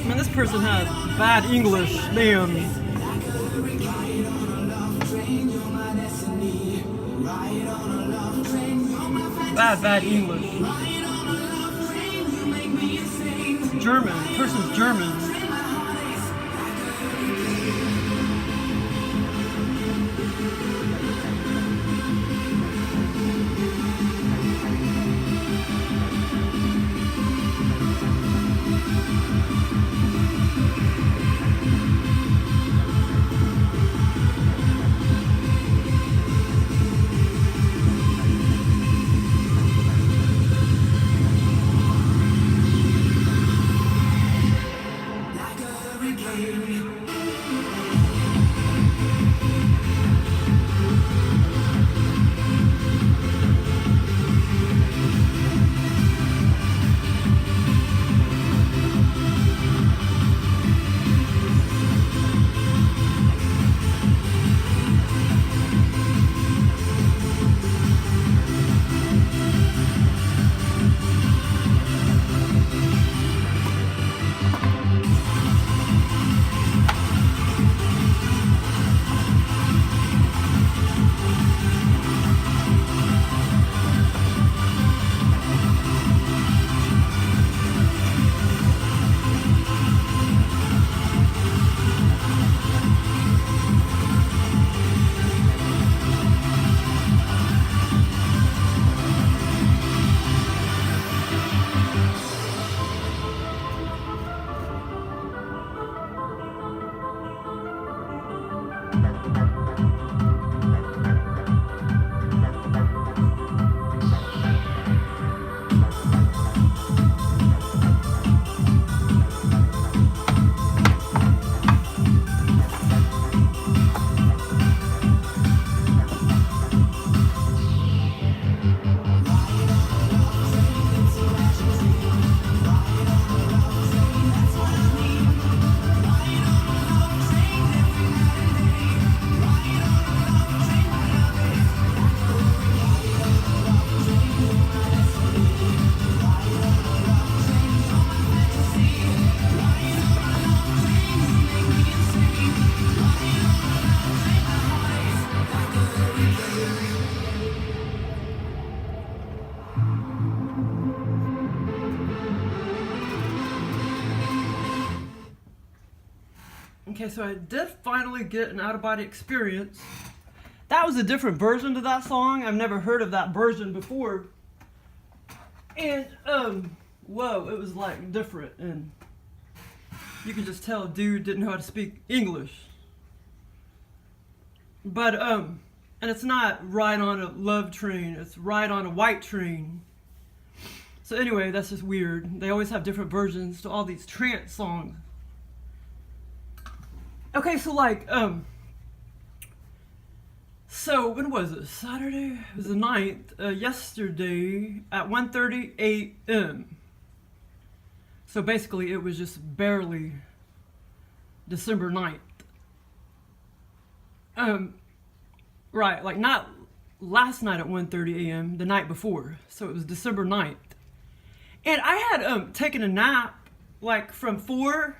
Man, this person has bad English, man. Bad English. German. Person's German. Okay, so I did finally get an out-of-body experience. That was a different version to that song. I've never heard of that version before. And, whoa, it was like different. And you could just tell dude didn't know how to speak English. But, and it's not Ride on a Love Train, it's Ride on a White Train. So anyway, that's just weird. They always have different versions to all these trance songs. Okay, so like, so when was it? Saturday? It was the 9th, yesterday at 1:30 a.m. So basically it was just barely December 9th. Right, like not last night at 1:30 a.m., the night before. So it was December 9th. And I had taken a nap like from 4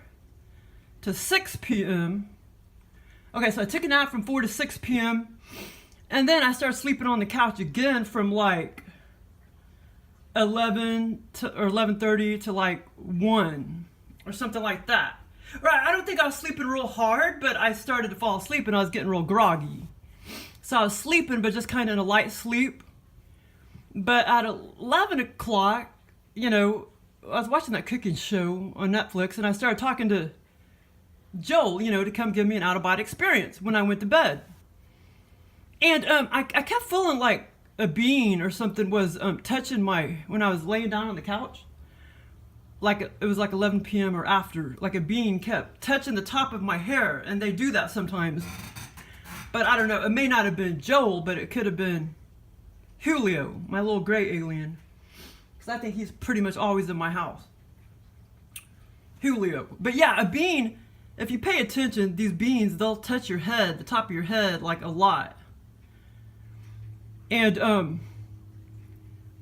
to 6 p.m. Okay, so I took a nap from 4 to 6 p.m. And then I started sleeping on the couch again from like 11 to, or 11:30 to like 1 or something like that. Right, I don't think I was sleeping real hard, but I started to fall asleep and I was getting real groggy. So I was sleeping, but just kind of in a light sleep. But at 11 o'clock, you know, I was watching that cooking show on Netflix and I started talking to Joel, you know, to come give me an out-of-body experience when I went to bed. And I kept feeling like a bean or something was touching when I was laying down on the couch. Like it was like 11 p.m. or after, like a bean kept touching the top of my hair, and they do that sometimes. But I don't know, it may not have been Joel, but it could have been Julio, my little gray alien. Because I think he's pretty much always in my house. Julio. But yeah, a bean, if you pay attention, these beans, they'll touch your head, the top of your head, like a lot. And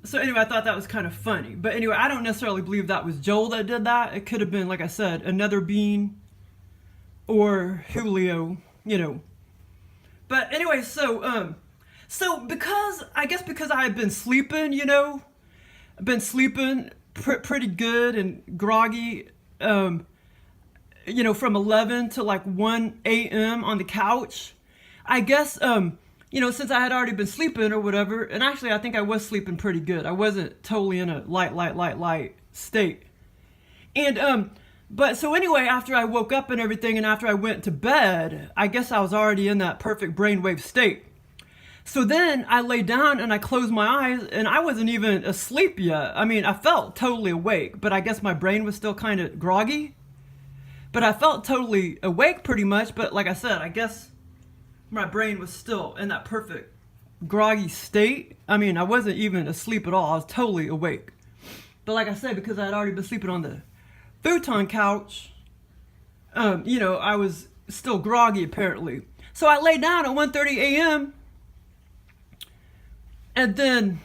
so anyway, I thought that was kind of funny. But anyway, I don't necessarily believe that was Joel that did that. It could have been, like I said, another bean or Julio, you know. But anyway, so because I had been sleeping, you know, I've been sleeping pretty good and groggy, you know, from 11 to like 1 a.m. on the couch. I guess, you know, since I had already been sleeping or whatever, and actually I think I was sleeping pretty good. I wasn't totally in a light state. And, but so anyway, after I woke up and everything, and after I went to bed, I guess I was already in that perfect brainwave state. So then I lay down and I closed my eyes, and I wasn't even asleep yet. I mean, I felt totally awake, but I guess my brain was still kind of groggy. But I felt totally awake pretty much, but like I said, I guess my brain was still in that perfect groggy state. I mean, I wasn't even asleep at all. I was totally awake. But like I said, because I had already been sleeping on the futon couch, you know, I was still groggy apparently. So I lay down at 1:30 a.m. And then,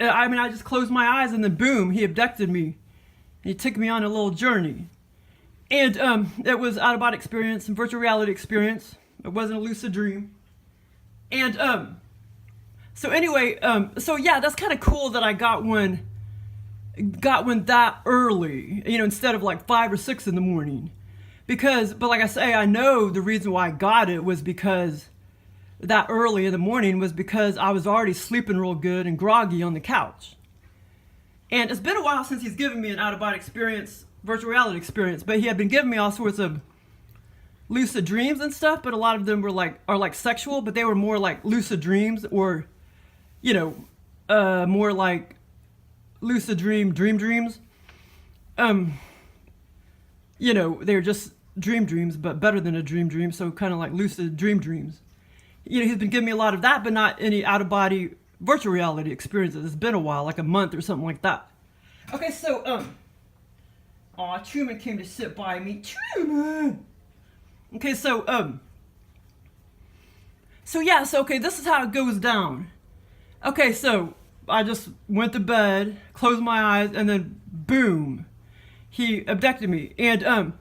I mean, I just closed my eyes, and then boom, he abducted me. He took me on a little journey. And it was out-of-body experience and virtual reality experience. It wasn't a lucid dream. And so anyway, so yeah, that's kind of cool that I got one that early, you know, instead of like 5 or 6 in the morning. But like I say, I know the reason why I got it was because that early in the morning was because I was already sleeping real good and groggy on the couch. And it's been a while since he's given me an out-of-body experience, virtual reality experience, but he had been giving me all sorts of lucid dreams and stuff, but a lot of them were like sexual, but they were more like lucid dreams, or, you know, more like lucid dreams. You know, they're just dreams, but better than a dream, so kind of like lucid dreams. You know, he's been giving me a lot of that, but not any out-of-body virtual reality experiences. It's been a while, like a month or something like that. Okay, so, Truman came to sit by me. Truman! Okay, so okay, this is how it goes down. Okay, so I just went to bed, closed my eyes, and then boom, he abducted me. And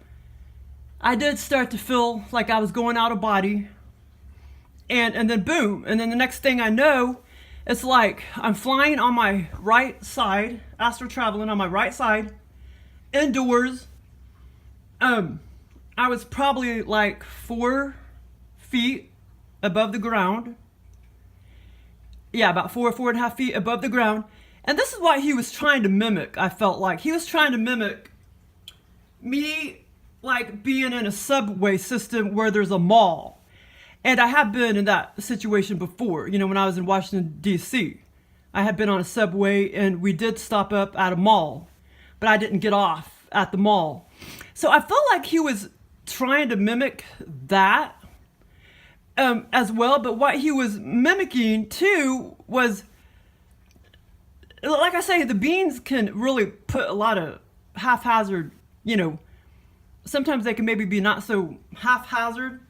I did start to feel like I was going out of body. And then boom, and then the next thing I know, it's like I'm flying on my right side, astral traveling on my right side, indoors. I was probably like 4 feet above the ground. Yeah, about 4.5 feet above the ground. And this is what he was trying to mimic, I felt like. He was trying to mimic me, like being in a subway system where there's a mall. And I have been in that situation before, you know, when I was in Washington, D.C. I had been on a subway, and we did stop up at a mall, but I didn't get off at the mall. So I felt like he was trying to mimic that as well, but what he was mimicking too was, like I say, the beans can really put a lot of haphazard, you know, sometimes they can maybe be not so haphazard,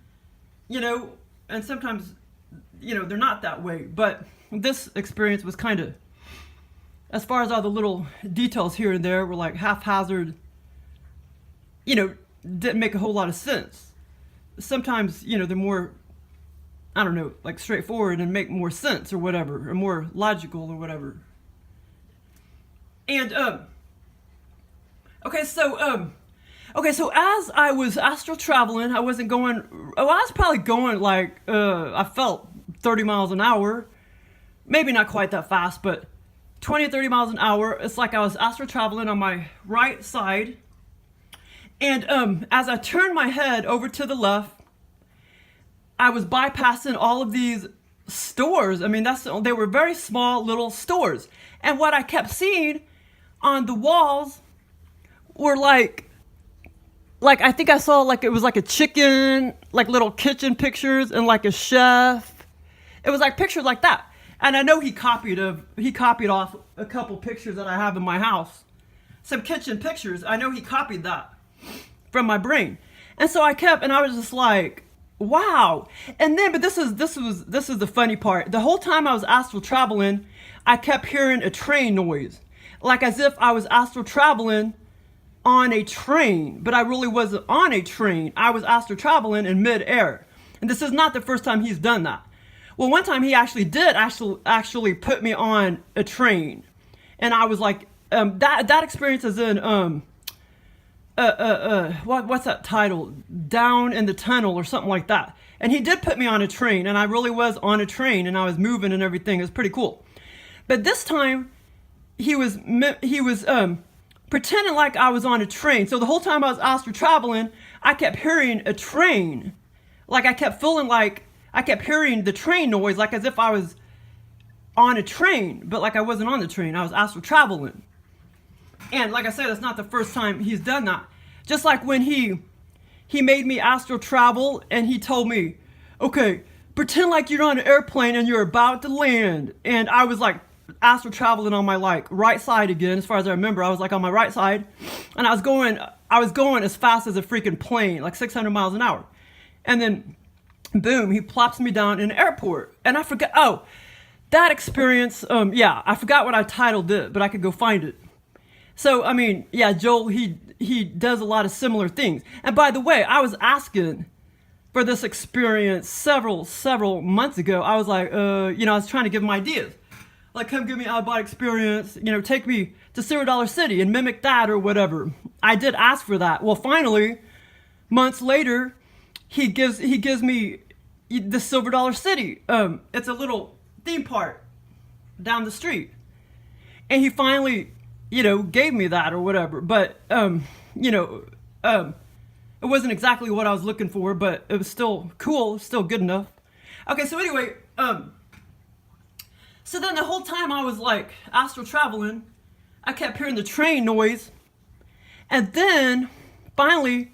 you know, and sometimes, you know, they're not that way. But this experience was kind of, as far as all the little details here and there were like haphazard, you know, didn't make a whole lot of sense. Sometimes, you know, they're more, I don't know, like straightforward and make more sense or whatever, or more logical or whatever. And, okay, so as I was astral traveling, I wasn't going, I was probably going like, I felt 30 miles an hour. Maybe not quite that fast, but 20 or 30 miles an hour. It's like I was astral traveling on my right side. And as I turned my head over to the left, I was bypassing all of these stores. I mean, they were very small little stores. And what I kept seeing on the walls were like I think I saw like it was like a chicken, like little kitchen pictures, and like a chef. It was like pictures like that. And I know he copied off a couple pictures that I have in my house. Some kitchen pictures. I know he copied that from my brain. And so I was just like, wow. And then, but this is the funny part. The whole time I was astral traveling, I kept hearing a train noise, like as if I was astral traveling on a train, but I really wasn't on a train. I was astral traveling in midair. And this is not the first time he's done that. Well, one time he actually did actually put me on a train, and I was like, that experience is in what's that title? Down in the Tunnel or something like that. And he did put me on a train, and I really was on a train, and I was moving and everything. It was pretty cool. But this time, he was pretending like I was on a train. So the whole time I was astral traveling, I kept hearing a train. Like I kept feeling like I kept hearing the train noise, like as if I was on a train, but like I wasn't on the train. I was astral traveling. And like I said, that's not the first time he's done that. Just like when he made me astral travel, and he told me, okay, pretend like you're on an airplane and you're about to land. And I was like astral traveling on my like right side again, as far as I remember. I was like on my right side, and I was going as fast as a freaking plane, like 600 miles an hour. And then boom, he plops me down in an airport. And I forgot, oh, that experience, yeah, I forgot what I titled it, but I could go find it. So, I mean, yeah, Joel, he does a lot of similar things. And by the way, I was asking for this experience several months ago. I was like, I was trying to give him ideas. Like, come give me out-of-body experience, take me to $0 City and mimic that or whatever. I did ask for that. Well, finally, months later, he gives me the $0 City. It's a little theme park down the street. And he finally, gave me that or whatever. But, it wasn't exactly what I was looking for, but it was still cool, still good enough. Okay, so anyway, so then the whole time I was like astral traveling, I kept hearing the train noise. And then finally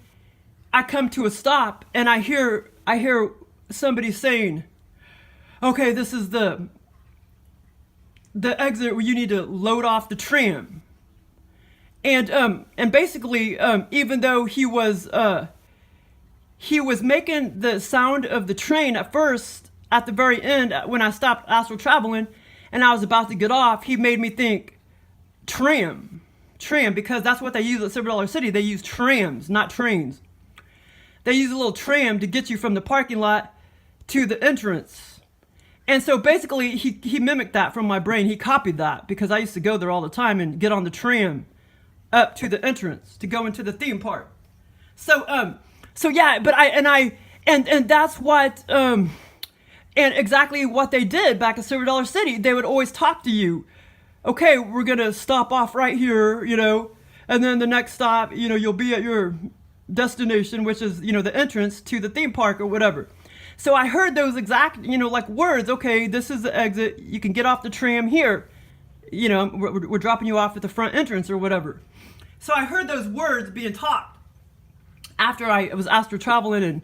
I come to a stop, and I hear somebody saying, okay, this is the exit where you need to load off the tram. And basically, even though he was making the sound of the train at first, at the very end, when I stopped astral traveling and I was about to get off, he made me think tram, because that's what they use at $0 City. They use trams, not trains. They use a little tram to get you from the parking lot to the entrance. And so basically, he mimicked that from my brain. He copied that, because I used to go there all the time and get on the tram up to the entrance to go into the theme park. So yeah, but and that's what and exactly what they did back at $0 City. They would always talk to you. Okay, we're gonna stop off right here, and then the next stop, you'll be at your destination, which is, the entrance to the theme park or whatever. So I heard those exact, like words. Okay, this is the exit. You can get off the tram here. We're dropping you off at the front entrance or whatever. So I heard those words being taught after I was astral traveling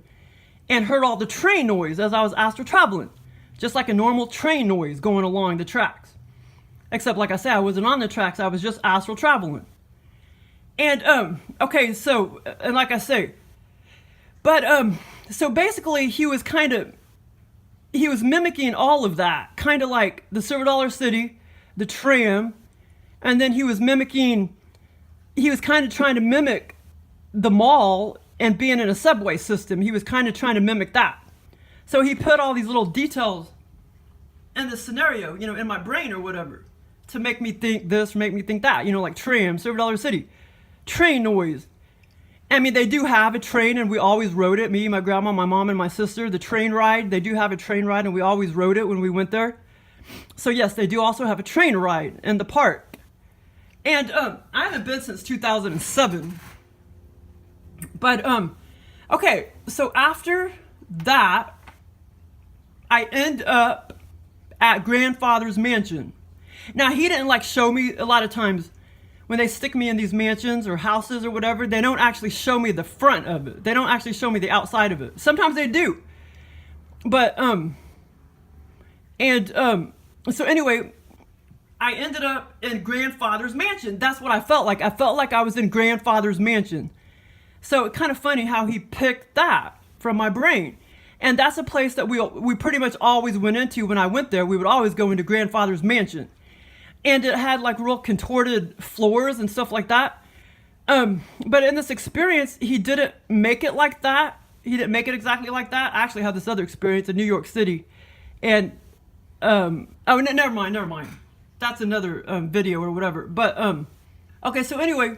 and heard all the train noise as I was astral traveling. Just like a normal train noise going along the tracks. Except, like I said, I wasn't on the tracks. I was just astral traveling. And, okay, so, and like I say, but, so basically he was mimicking all of that. Kind of like the $0 City, the tram, and then he was kind of trying to mimic the mall and being in a subway system. He was kind of trying to mimic that. So he put all these little details in the scenario, in my brain or whatever, to make me think this, make me think that, like tram, $0 City, train noise. I mean, they do have a train, and we always rode it. Me, my grandma, my mom, and my sister, the train ride. They do have a train ride, and we always rode it when we went there. So yes, they do also have a train ride in the park. And I haven't been since 2007. But okay, so after that, I end up at grandfather's mansion. Now, he didn't show me. A lot of times when they stick me in these mansions or houses or whatever, they don't actually show me the front of it. They don't actually show me the outside of it. Sometimes they do. But so anyway, I ended up in grandfather's mansion. That's what I felt like. I felt like I was in grandfather's mansion. So it's kind of funny how he picked that from my brain. And that's a place that we pretty much always went into. When I went there, we would always go into grandfather's mansion. And it had like real contorted floors and stuff like that. But in this experience, he didn't make it like that. He didn't make it exactly like that. I actually had this other experience in New York City. And, never mind. That's another video or whatever. But, okay, so anyway.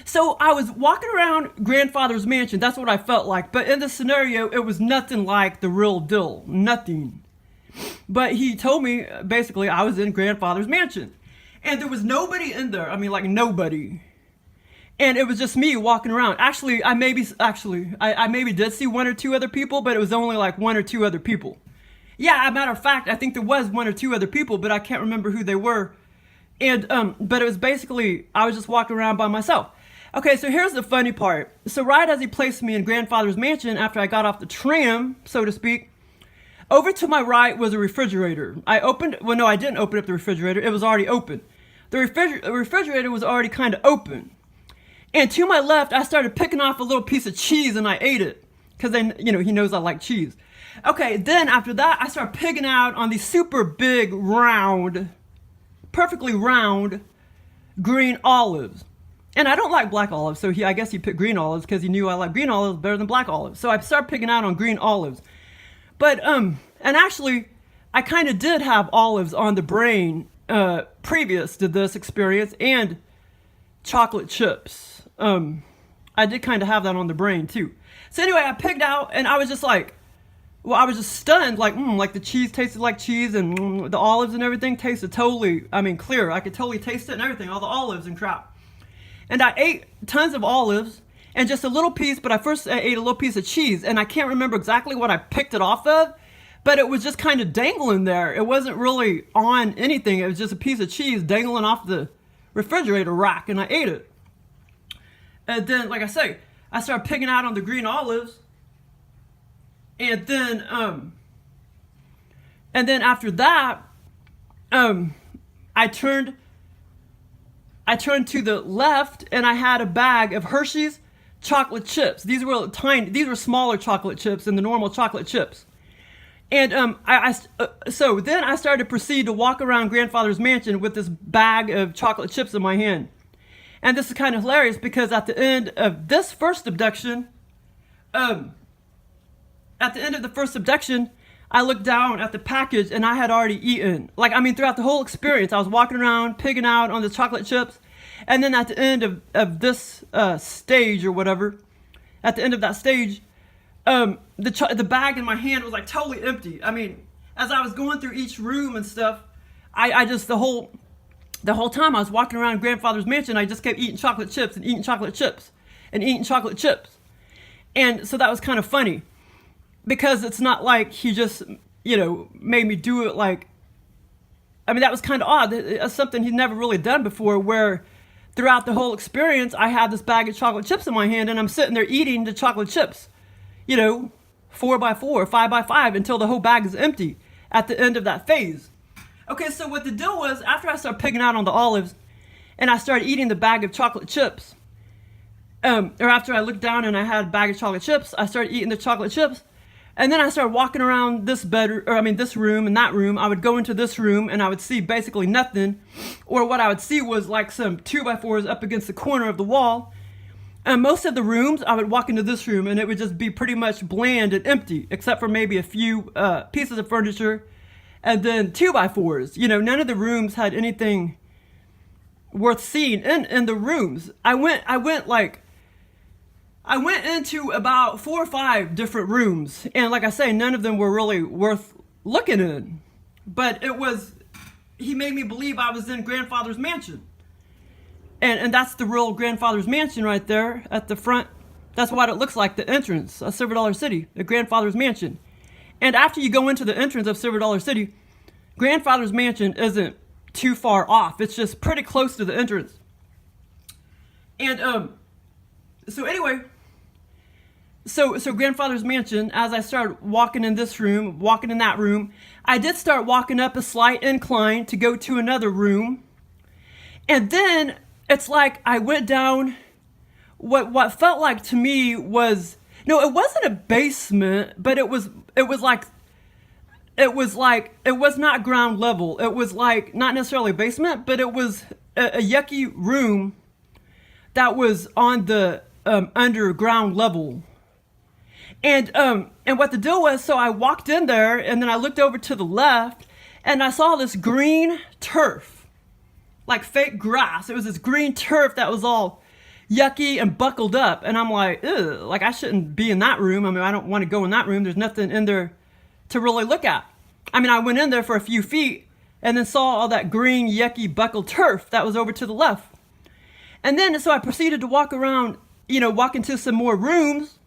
So I was walking around grandfather's mansion. That's what I felt like. But in this scenario, it was nothing like the real deal. Nothing. But he told me, basically, I was in grandfather's mansion. And there was nobody in there. I mean, like, nobody. And it was just me walking around. Actually, I maybe did see one or two other people, but it was only like one or two other people. Yeah, as a matter of fact, I think there was one or two other people, but I can't remember who they were. And, but it was basically, I was just walking around by myself. Okay, so here's the funny part. So right as he placed me in grandfather's mansion, after I got off the tram, so to speak, over to my right was a refrigerator. I didn't open up the refrigerator. It was already open. The refrigerator was already kind of open. And to my left, I started picking off a little piece of cheese and I ate it. Because he knows I like cheese. Okay, then after that, I started picking out on these super big, perfectly round, green olives. And I don't like black olives, so I guess he picked green olives because he knew I like green olives better than black olives. So I started picking out on green olives. But, and actually, I kind of did have olives on the brain previous to this experience, and chocolate chips. I did kind of have that on the brain too. So anyway, I picked out, and I was just like, I was just stunned, like the cheese tasted like cheese, and the olives and everything tasted totally, clear. I could totally taste it and everything, all the olives and crap. And I ate tons of olives and just a little piece, but I ate a little piece of cheese, and I can't remember exactly what I picked it off of, but it was just kind of dangling there. It wasn't really on anything. It was just a piece of cheese dangling off the refrigerator rack, and I ate it. And then, like I say, I started picking out on the green olives, and then after that, I turned to the left, and I had a bag of Hershey's chocolate chips. These were smaller chocolate chips than the normal chocolate chips. And so then I started to proceed to walk around grandfather's mansion with this bag of chocolate chips in my hand. And this is kind of hilarious because at the end of this first abduction, I looked down at the package and I had already eaten. Throughout the whole experience, I was walking around, picking out on the chocolate chips. And then at the end of this stage or whatever, at the end of that stage, the bag in my hand was like totally empty. As I was going through each room and stuff, I just, the whole time I was walking around grandfather's mansion, I just kept eating chocolate chips and eating chocolate chips and eating chocolate chips. And so that was kind of funny. Because it's not like he just, made me do it that was kind of odd. It's something he'd never really done before, where throughout the whole experience, I had this bag of chocolate chips in my hand, and I'm sitting there eating the chocolate chips, 4x4, 5x5, until the whole bag is empty at the end of that phase. Okay, so what the deal was, after I started picking out on the olives, and I started eating the bag of chocolate chips, or after I looked down and I had a bag of chocolate chips, I started eating the chocolate chips. And then I started walking around this room and that room. I would go into this room and I would see basically nothing. Or what I would see was like some 2x4s up against the corner of the wall. And most of the rooms, I would walk into this room and it would just be pretty much bland and empty, except for maybe a few pieces of furniture. And then 2x4s. None of the rooms had anything worth seeing in the rooms. I went into about 4 or 5 different rooms, and like I say, none of them were really worth looking in. But he made me believe I was in grandfather's mansion. And that's the real grandfather's mansion right there at the front. That's what it looks like, the entrance of Silver Dollar City, the grandfather's mansion. And after you go into the entrance of Silver Dollar City, grandfather's mansion isn't too far off. It's just pretty close to the entrance. And, so anyway, so grandfather's mansion, as I started walking in this room, walking in that room, I did start walking up a slight incline to go to another room. And then it's like I went down what felt like to me was, No, it wasn't a basement, but it was not ground level. It was like not necessarily a basement, but it was a yucky room that was on the underground level. And what the deal was, so I walked in there and then I looked over to the left and I saw this green turf, like fake grass. It was this green turf that was all yucky and buckled up. And I'm like, ugh, like I shouldn't be in that room. I mean, I don't want to go in that room. There's nothing in there to really look at. I mean, I went in there for a few feet and then saw all that green, yucky, buckled turf that was over to the left. And then, so I proceeded to walk around, walk into some more rooms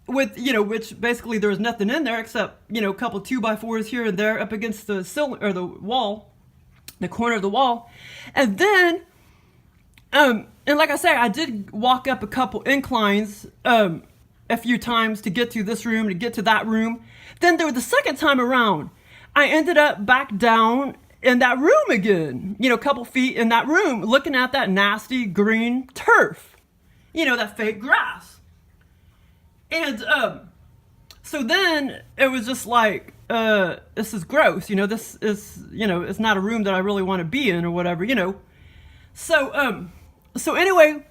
with, which basically there was nothing in there except, a couple 2x4s here and there up against the ceiling or the wall, the corner of the wall. And then, and like I say, I did walk up a couple inclines, a few times to get to this room, to get to that room. Then the second time around, I ended up back down in that room again, a couple feet in that room, looking at that nasty green turf, that fake grass. And so then it was just like, this is gross, this is, it's not a room that I really want to be in or whatever, So anyway,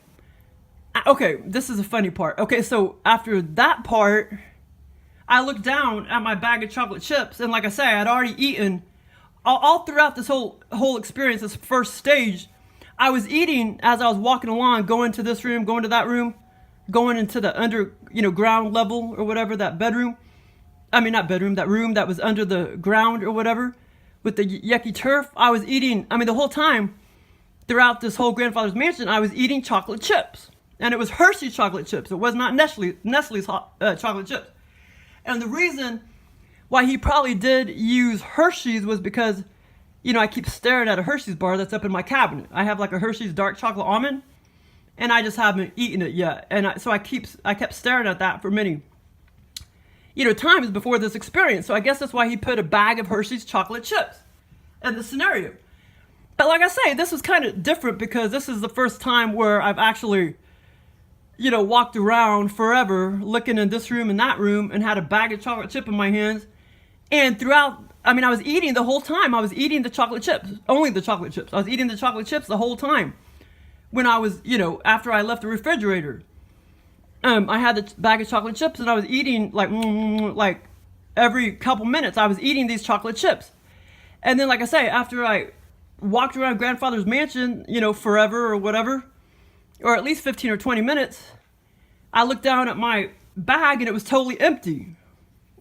okay, this is a funny part. Okay, so after that part, I looked down at my bag of chocolate chips, and like I say, I had already eaten all throughout this whole experience, this first stage. I was eating as I was walking along, going to this room, going to that room, going into the ground level or whatever, that bedroom. I mean, not bedroom, that room that was under the ground or whatever with the yucky turf. I was eating, the whole time throughout this whole grandfather's mansion, I was eating chocolate chips. And it was Hershey's chocolate chips. It was not Nestle's chocolate chips. And the reason why he probably did use Hershey's was because, I keep staring at a Hershey's bar that's up in my cabinet. I have like a Hershey's dark chocolate almond, and I just haven't eaten it yet. And so I kept staring at that for many, times before this experience. So I guess that's why he put a bag of Hershey's chocolate chips in the scenario. But like I say, this was kind of different because this is the first time where I've actually, walked around forever looking in this room and that room and had a bag of chocolate chip in my hands. And throughout, I was eating the whole time. I was eating the chocolate chips, only the chocolate chips. I was eating the chocolate chips the whole time. When I was, after I left the refrigerator, I had the bag of chocolate chips and I was eating like every couple minutes. I was eating these chocolate chips. And then, like I say, after I walked around grandfather's mansion, forever or whatever, or at least 15 or 20 minutes, I looked down at my bag and it was totally empty.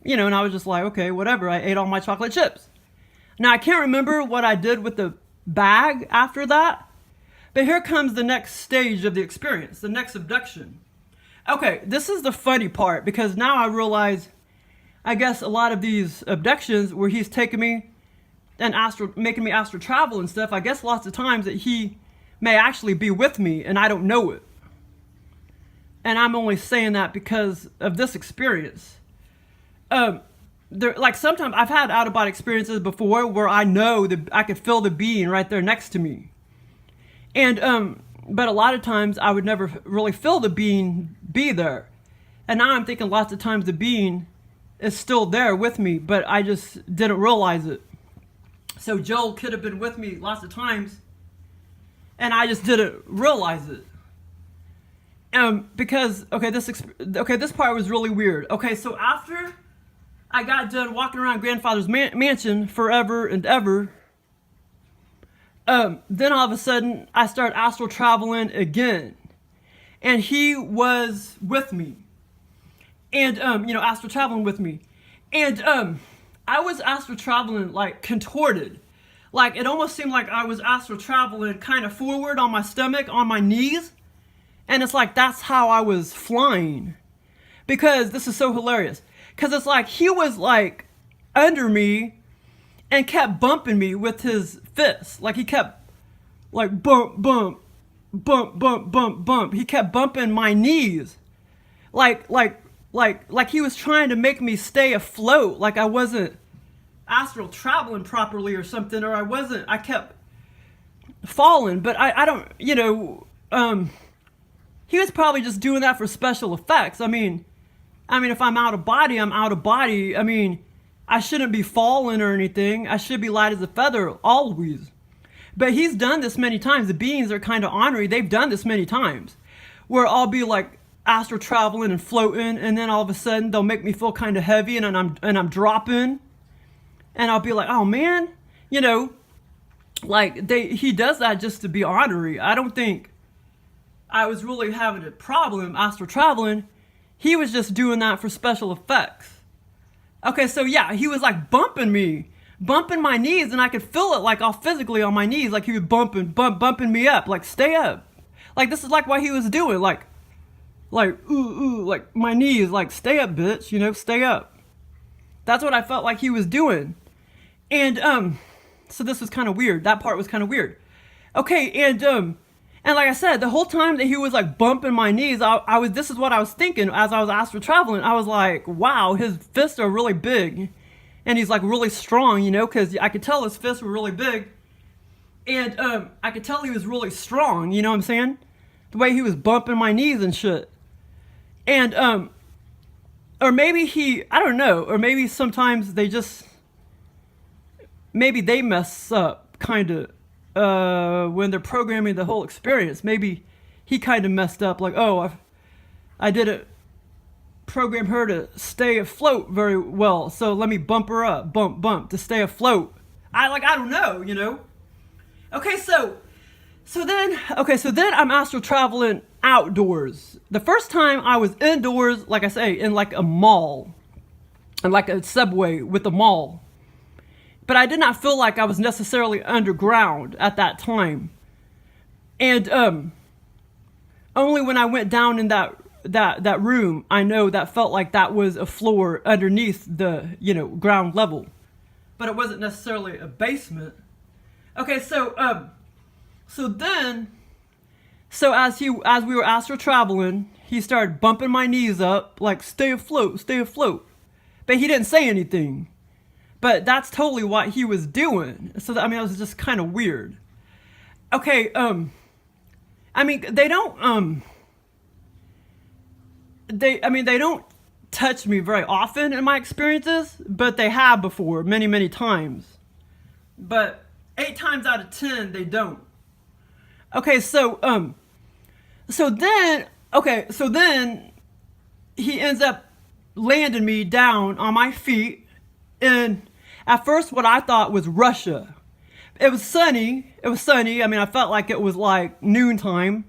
And I was just like, okay, whatever. I ate all my chocolate chips. Now, I can't remember what I did with the bag after that, but here comes the next stage of the experience, the next abduction. Okay, this is the funny part because now I realize, I guess a lot of these abductions where he's taking me and making me astral travel and stuff, I guess lots of times that he may actually be with me and I don't know it. And I'm only saying that because of this experience. Sometimes I've had out-of-body experiences before where I know that I could feel the being right there next to me. And, but a lot of times I would never really feel the being be there. And now I'm thinking lots of times the being is still there with me, but I just didn't realize it. So Joel could have been with me lots of times, and I just didn't realize it. Because, this part was really weird. Okay, so after I got done walking around grandfather's mansion forever and ever, then all of a sudden I started astral traveling again. And he was with me. And, astral traveling with me. And, I was astral traveling like contorted. Like it almost seemed like I was astral traveling kind of forward on my stomach, on my knees. And it's like, that's how I was flying. Because this is so hilarious. Because it's like, he was like under me and kept bumping me with his fists. Like he kept like bump, bump, bump, bump, bump, bump. He kept bumping my knees. Like he was trying to make me stay afloat. Like I wasn't astral traveling properly or something. Or I kept falling. But I don't, he was probably just doing that for special effects. I mean, I mean, if I'm out of body, I'm out of body. I mean, I shouldn't be falling or anything. I should be light as a feather always. But he's done this many times. The beings are kind of ornery. They've done this many times. Where I'll be like astral traveling and floating, and then all of a sudden they'll make me feel kind of heavy, and I'm dropping. And I'll be like, oh man, you know, like he does that just to be ornery. I don't think I was really having a problem astral traveling. He was just doing that for special effects. Okay, so yeah, he was like bumping my knees, and I could feel it like all physically on my knees, like he was bumping me up, like stay up. Like this is like what he was doing, like ooh, like my knees, like stay up, bitch, you know, stay up. That's what I felt like he was doing. And so this was kind of weird. That part was kind of weird. Okay, and like I said, the whole time that he was like bumping my knees, this is what I was thinking as I was astral traveling. I was like, wow, his fists are really big. And he's like really strong, you know, because I could tell his fists were really big. And I could tell he was really strong, you know what I'm saying? The way he was bumping my knees and shit. And, or maybe I don't know, or maybe sometimes maybe they mess up, kind of, when they're programming the whole experience. Maybe he kind of messed up, like, oh, I didn't program her to stay afloat very well, so let me bump her up, bump, to stay afloat. I don't know, you know? Okay, so then I'm astral traveling outdoors. The first time I was indoors, like I say, in like a mall, and like a subway with a mall. But I did not feel like I was necessarily underground at that time. And only when I went down in that room, I know that felt like that was a floor underneath the, you know, ground level. But it wasn't necessarily a basement. Okay, so as we were astral traveling, he started bumping my knees up, like stay afloat. But he didn't say anything. But that's totally what he was doing. So I mean, it was just kind of weird. Okay, I mean, they don't touch me very often in my experiences, but they have before, many, many times. But 8 times out of 10, they don't. Okay, so then he ends up landing me down on my feet in, at first, what I thought was Russia. It was sunny. I mean, I felt like it was like noontime,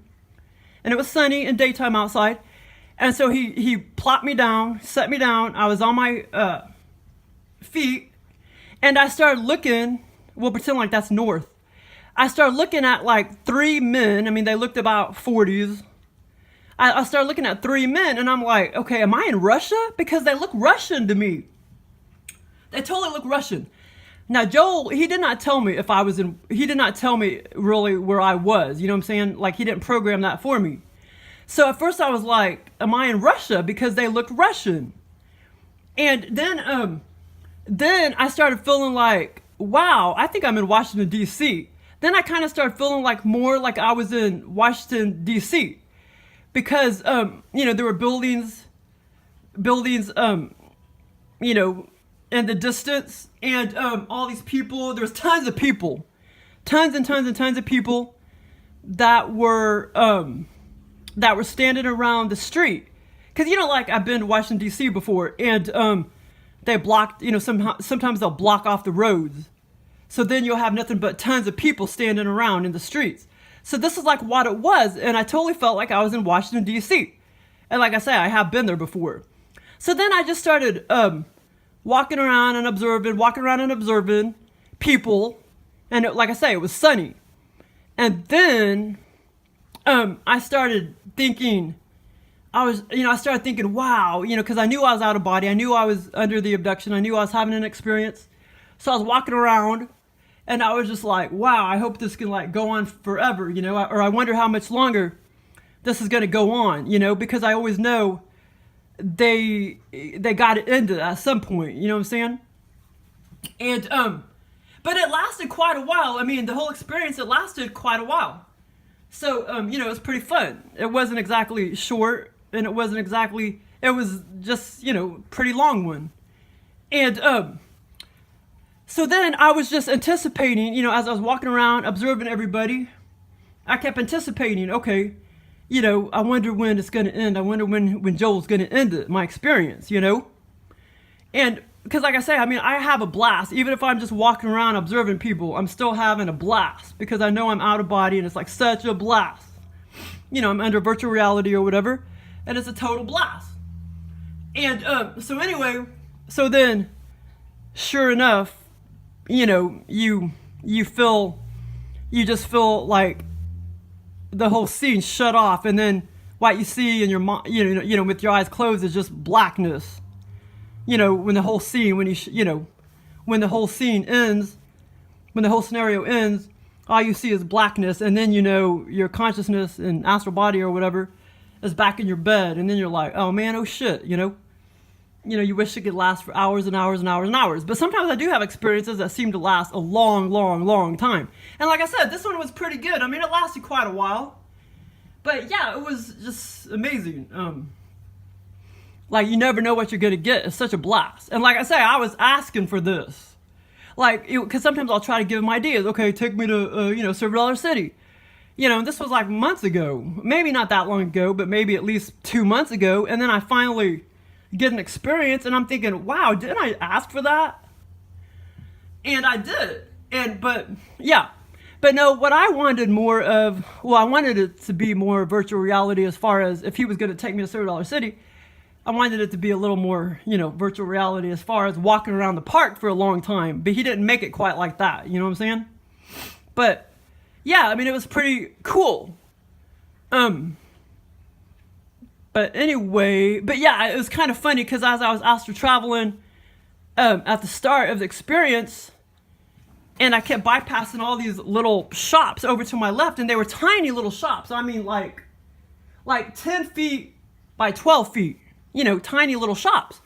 and it was sunny and daytime outside. And so he plopped me down, set me down. I was on my feet, and I started looking. We'll pretend like that's north. I started looking at like 3 men. I mean, they looked about 40s. I started looking at 3 men, and I'm like, okay, am I in Russia? Because they look Russian to me. They totally look Russian. Now, Joel, he did not tell me he did not tell me really where I was. You know what I'm saying? Like, he didn't program that for me. So at first I was like, am I in Russia? Because they looked Russian. And then I started feeling like, wow, I think I'm in Washington, D.C. Then I kind of started feeling like more like I was in Washington, D.C. Because, you know, there were buildings, you know, in the distance, and all these people. There was tons of people, tons of people that were standing around the street. Because, you know, like, I've been to Washington, D.C. before, and they blocked, you know, sometimes they'll block off the roads. So then you'll have nothing but tons of people standing around in the streets. So this is like what it was, and I totally felt like I was in Washington, D.C. And like I say, I have been there before. So then I just started walking around and observing people, and like I say, it was sunny. And then I started thinking, wow, you know, because I knew I was out of body. I knew I was under the abduction. I knew I was having an experience. So I was walking around, and I was just like, wow, I hope this can like go on forever, you know, or I wonder how much longer this is going to go on, you know, because I always know they got it into at some point, you know what I'm saying? And but it lasted quite a while. I mean, the whole experience, it lasted quite a while. So you know, it was pretty fun. It wasn't exactly short, and it wasn't exactly It was just, pretty long one. And so then I was just anticipating, as I was walking around observing everybody, I kept anticipating, okay, I wonder when it's going to end. I wonder when Joel's going to end it, my experience, And because like I say, I have a blast. Even if I'm just walking around observing people, I'm still having a blast because I know I'm out of body and it's like such a blast. I'm under virtual reality or whatever, and it's a total blast. And so anyway, so then, sure enough, you just feel like the whole scene shut off, and then what you see in your mind, with your eyes closed is just blackness. When the whole scene, when the whole scene ends, when the whole scenario ends, all you see is blackness, and then your consciousness and astral body or whatever is back in your bed, and then you're like, oh man, oh shit, you wish it could last for hours and hours and hours and hours. But sometimes I do have experiences that seem to last a long, long, long time. And like I said, this one was pretty good. It lasted quite a while. But yeah, it was just amazing. Like, you never know what you're going to get. It's such a blast. And like I say, I was asking for this. Like, because sometimes I'll try to give them ideas. Okay, take me to, Silver Dollar City. And this was like months ago. Maybe not that long ago, but maybe at least 2 months ago. And then I finally get an experience, and I'm thinking, wow, didn't I ask for that? And I did. But no, what I wanted more of, I wanted it to be more virtual reality as far as if he was going to take me to Silver Dollar City. I wanted it to be a little more, virtual reality as far as walking around the park for a long time. But he didn't make it quite like that, you know what I'm saying? But yeah, it was pretty cool. But anyway, yeah, it was kind of funny because as I was astral traveling at the start of the experience, and I kept bypassing all these little shops over to my left, and they were tiny little shops. like 10 feet by 12 feet, tiny little shops.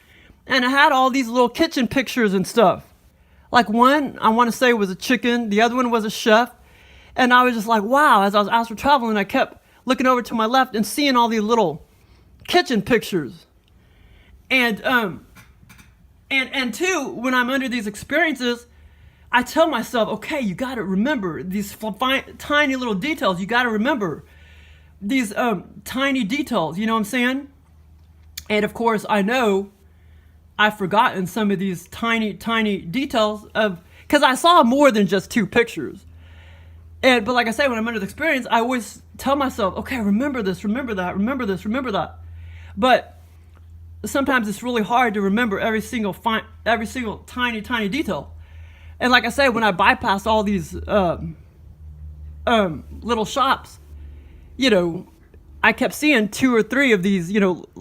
And I had all these little kitchen pictures and stuff. Like one, I want to say was a chicken. The other one was a chef. And I was just like, wow, as I was astral traveling, I kept looking over to my left and seeing all these little kitchen pictures. And two, when I'm under these experiences, I tell myself, okay, you got to remember these tiny little details. You got to remember these tiny details, you know what I'm saying? And of course, I know I've forgotten some of these tiny details because I saw more than just 2 pictures. But like I say, when I'm under the experience, I always tell myself, okay, remember this, remember that, remember this, remember that. But sometimes it's really hard to remember every single tiny detail. And like I say, when I bypass all these little shops, I kept seeing 2 or 3 of these,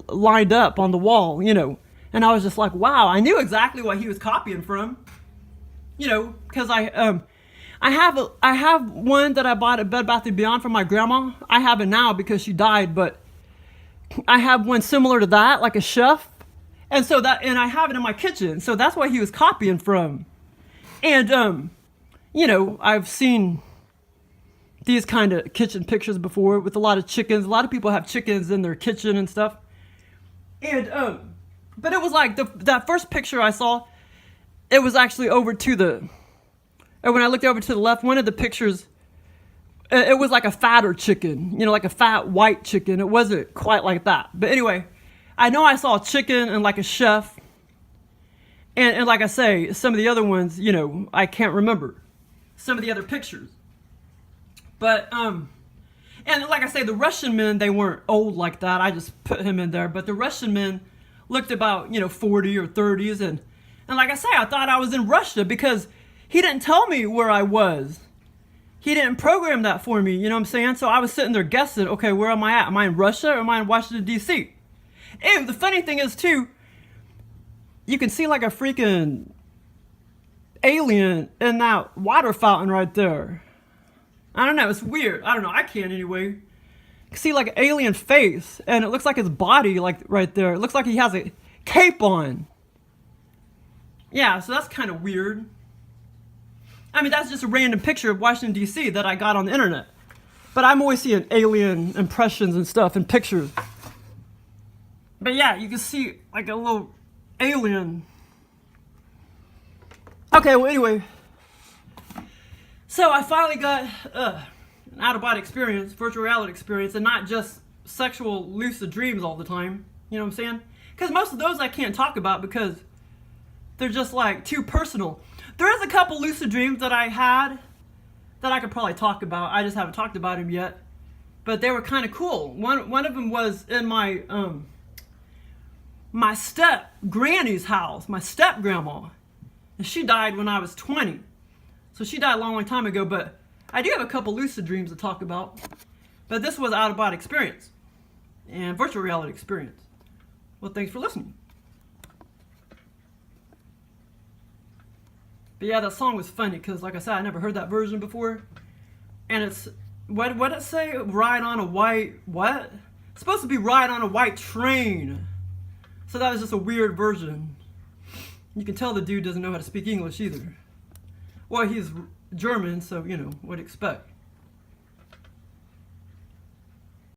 lined up on the wall, and I was just like, wow, I knew exactly what he was copying from, because I have one that I bought at Bed Bath & Beyond from my grandma. I have it now because she died, but I have one similar to that, like a chef. And I have it in my kitchen. So that's what he was copying from. And, I've seen these kind of kitchen pictures before with a lot of chickens. A lot of people have chickens in their kitchen and stuff. And, but it was like that first picture I saw, it was actually over to and when I looked over to the left, one of the pictures, it was like a fatter chicken, like a fat white chicken. It wasn't quite like that. But anyway, I know I saw a chicken and like a chef. And like I say, some of the other ones, I can't remember some of the other pictures. But, and like I say, the Russian men, they weren't old like that. I just put him in there. But the Russian men looked about, 40 or 30s. And like I say, I thought I was in Russia because he didn't tell me where I was. He didn't program that for me, you know what I'm saying? So I was sitting there guessing, okay, where am I at? Am I in Russia or am I in Washington, D.C.? And the funny thing is, too, you can see like a freaking alien in that water fountain right there. I don't know, it's weird. I don't know, I can't anyway. You can see like an alien face, and it looks like his body, like right there. It looks like he has a cape on. Yeah, so that's kind of weird. That's just a random picture of Washington, D.C. that I got on the internet. But I'm always seeing alien impressions and stuff and pictures. But yeah, you can see like a little alien. Okay, well anyway. So I finally got an out-of-body experience, virtual reality experience, and not just sexual lucid dreams all the time. You know what I'm saying? Because most of those I can't talk about because they're just like too personal. There is a couple lucid dreams that I had that I could probably talk about. I just haven't talked about them yet. But they were kind of cool. One of them was in my my step granny's house, my step grandma. And she died when I was 20. So she died a long, long time ago, but I do have a couple lucid dreams to talk about. But this was out-of-body experience and virtual reality experience. Well, thanks for listening. But yeah, that song was funny because, like I said, I never heard that version before. And it's, what did it say? Ride on a white, what? It's supposed to be ride on a white train. So that was just a weird version. You can tell the dude doesn't know how to speak English either. Well, he's German, so, you know, what to expect.